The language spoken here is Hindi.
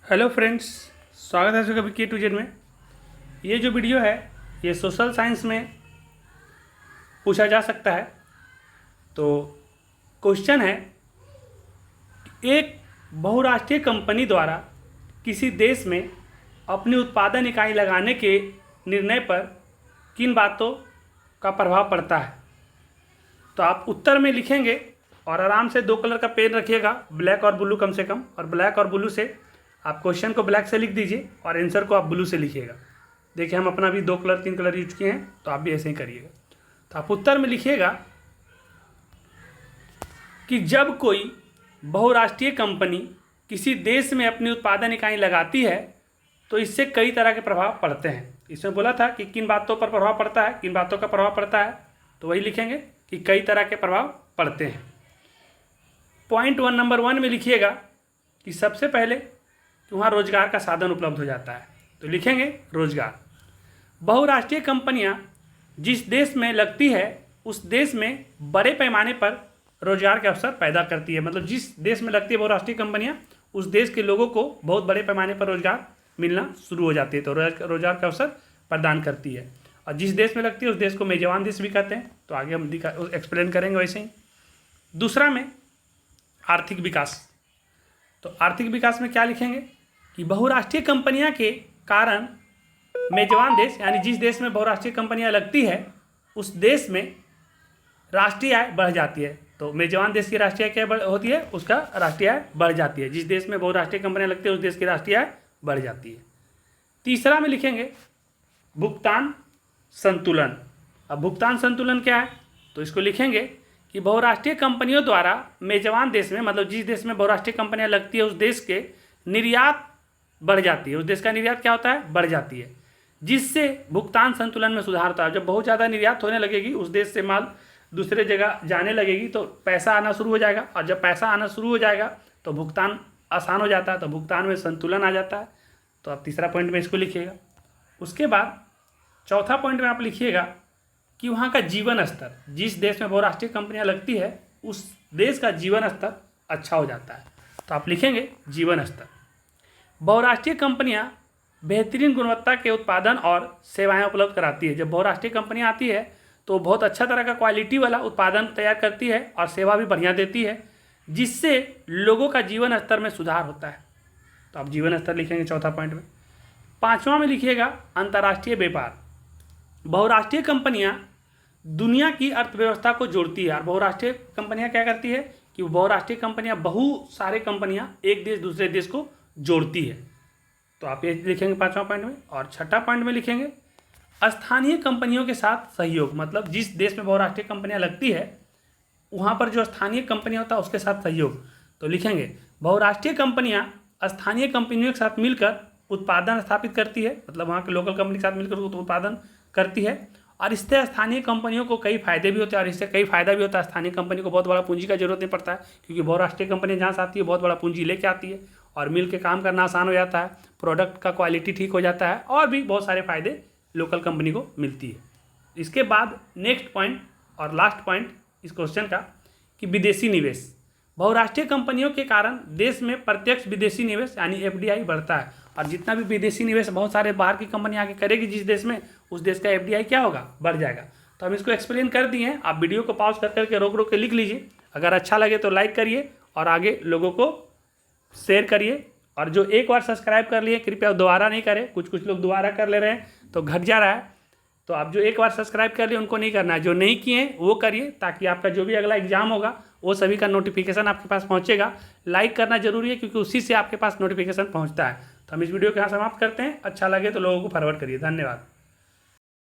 हेलो फ्रेंड्स, स्वागत है सभी के टू जेड में। ये जो वीडियो है ये सोशल साइंस में पूछा जा सकता है। तो क्वेश्चन है, एक बहुराष्ट्रीय कंपनी द्वारा किसी देश में अपनी उत्पादन इकाई लगाने के निर्णय पर किन बातों का प्रभाव पड़ता है। तो आप उत्तर में लिखेंगे और आराम से 2 कलर का पेन रखिएगा, ब्लैक और ब्लू कम से कम, और ब्लैक और ब्लू से आप क्वेश्चन को ब्लैक से लिख दीजिए और आंसर को आप ब्लू से लिखिएगा। देखिए हम अपना भी 2 कलर 3 कलर यूज किए हैं, तो आप भी ऐसे ही करिएगा। तो आप उत्तर में लिखिएगा कि जब कोई बहुराष्ट्रीय कंपनी किसी देश में अपनी उत्पादन इकाई लगाती है तो इससे कई तरह के प्रभाव पड़ते हैं। इसमें बोला था कि किन बातों पर प्रभाव पड़ता है, किन बातों का प्रभाव पड़ता है, तो वही लिखेंगे कि कई तरह के प्रभाव पड़ते हैं। पॉइंट 1 नंबर 1 में लिखिएगा कि सबसे पहले कि वहाँ रोजगार का साधन उपलब्ध हो जाता है, तो लिखेंगे रोजगार। बहुराष्ट्रीय कंपनियां जिस देश में लगती है उस देश में बड़े पैमाने पर रोजगार के अवसर पैदा करती है। मतलब जिस देश में लगती है बहुराष्ट्रीय कंपनियां उस देश के लोगों को बहुत बड़े पैमाने पर रोजगार मिलना शुरू हो जाती है, तो रोजगार का अवसर प्रदान करती है। और जिस देश में लगती है उस देश को मेजबान देश भी कहते हैं, तो आगे हम एक्सप्लेन करेंगे वैसे ही। दूसरा में आर्थिक विकास। तो आर्थिक विकास में क्या लिखेंगे कि बहुराष्ट्रीय कंपनियां के कारण मेजबान देश यानी जिस देश में बहुराष्ट्रीय कंपनियां लगती है उस देश में राष्ट्रीय आय बढ़ जाती है। तो मेजबान देश की राष्ट्रीय आय क्या होती है, उसका राष्ट्रीय आय बढ़ जाती है। जिस देश में बहुराष्ट्रीय कंपनियां लगती है उस देश की राष्ट्रीय आय बढ़ जाती है। तीसरा में लिखेंगे भुगतान संतुलन। अब भुगतान संतुलन क्या है, तो इसको लिखेंगे कि बहुराष्ट्रीय कंपनियों द्वारा मेजबान देश में, मतलब जिस देश में बहुराष्ट्रीय कंपनियां लगती है उस देश के निर्यात बढ़ जाती है। उस देश का निर्यात क्या होता है, बढ़ जाती है, जिससे भुगतान संतुलन में सुधार होता है। जब बहुत ज़्यादा निर्यात होने लगेगी, उस देश से माल दूसरे जगह जाने लगेगी तो पैसा आना शुरू हो जाएगा, और जब पैसा आना शुरू हो जाएगा तो भुगतान आसान हो जाता है, तो भुगतान में संतुलन आ जाता है। तो आप तीसरा पॉइंट में इसको लिखिएगा। उसके बाद चौथा पॉइंट में आप लिखिएगा कि वहाँ का जीवन स्तर, जिस देश में बहुराष्ट्रीय कंपनियाँ लगती है उस देश का जीवन स्तर अच्छा हो जाता है, तो आप लिखेंगे जीवन स्तर। बहुराष्ट्रीय कंपनियां बेहतरीन गुणवत्ता के उत्पादन और सेवाएं उपलब्ध कराती है। जब बहुराष्ट्रीय कंपनियां आती है तो बहुत अच्छा तरह का क्वालिटी वाला उत्पादन तैयार करती है और सेवा भी बढ़िया देती है, जिससे लोगों का जीवन स्तर में सुधार होता है। तो आप जीवन स्तर लिखेंगे चौथा पॉइंट में। पाँचवा में लिखिएगा अंतर्राष्ट्रीय व्यापार। बहुराष्ट्रीय कंपनियाँ दुनिया की अर्थव्यवस्था को जोड़ती है, और बहुराष्ट्रीय कंपनियाँ क्या करती है कि बहुराष्ट्रीय कंपनियाँ बहुत सारे कंपनियाँ एक देश दूसरे देश को जोड़ती है। तो आप ये लिखेंगे पांचवा पॉइंट में। और छठा पॉइंट में लिखेंगे स्थानीय कंपनियों के साथ सहयोग। मतलब जिस देश में बहुराष्ट्रीय कंपनियां लगती है वहाँ पर जो स्थानीय कंपनियां होता है उसके साथ सहयोग, तो लिखेंगे बहुराष्ट्रीय कंपनियां स्थानीय कंपनियों के साथ मिलकर उत्पादन स्थापित करती है। मतलब वहाँ के लोकल कंपनी के साथ मिलकर उत्पादन करती है, और इससे स्थानीय कंपनियों को कई फायदे भी होते हैं, और इससे कई फायदा भी होता है। स्थानीय कंपनी को बहुत बड़ा पूंजी का जरूरत नहीं पड़ता है, क्योंकि बहुराष्ट्रीय कंपनी जहाँ से आती है बहुत बड़ा पूंजी लेके आती है, और मिल के काम करना आसान हो जाता है, प्रोडक्ट का क्वालिटी ठीक हो जाता है, और भी बहुत सारे फायदे लोकल कंपनी को मिलती है। इसके बाद नेक्स्ट पॉइंट और लास्ट पॉइंट इस क्वेश्चन का कि विदेशी निवेश। बहुराष्ट्रीय कंपनियों के कारण देश में प्रत्यक्ष विदेशी निवेश यानी FDI बढ़ता है, और जितना भी विदेशी निवेश बहुत सारे बाहर की कंपनी आके करेगी जिस देश में, उस देश का FDI क्या होगा, बढ़ जाएगा। तो हम इसको एक्सप्लेन कर दिए हैं। आप वीडियो को पॉज कर करके रोक रोक के लिख लीजिए। अगर अच्छा लगे तो लाइक करिए और आगे लोगों को शेयर करिए। और जो एक बार सब्सक्राइब कर लिए कृपया दोबारा नहीं करें। कुछ लोग दोबारा कर ले रहे हैं तो घट जा रहा है। तो आप जो एक बार सब्सक्राइब कर लिए उनको नहीं करना है, जो नहीं किए हैं वो करिए, ताकि आपका जो भी अगला एग्जाम होगा वो सभी का नोटिफिकेशन आपके पास पहुंचेगा। लाइक करना जरूरी है, क्योंकि उसी से आपके पास नोटिफिकेशन पहुंचता है। तो हम इस वीडियो को यहाँ समाप्त करते हैं। अच्छा लगे तो लोगों को फॉरवर्ड करिए। धन्यवाद।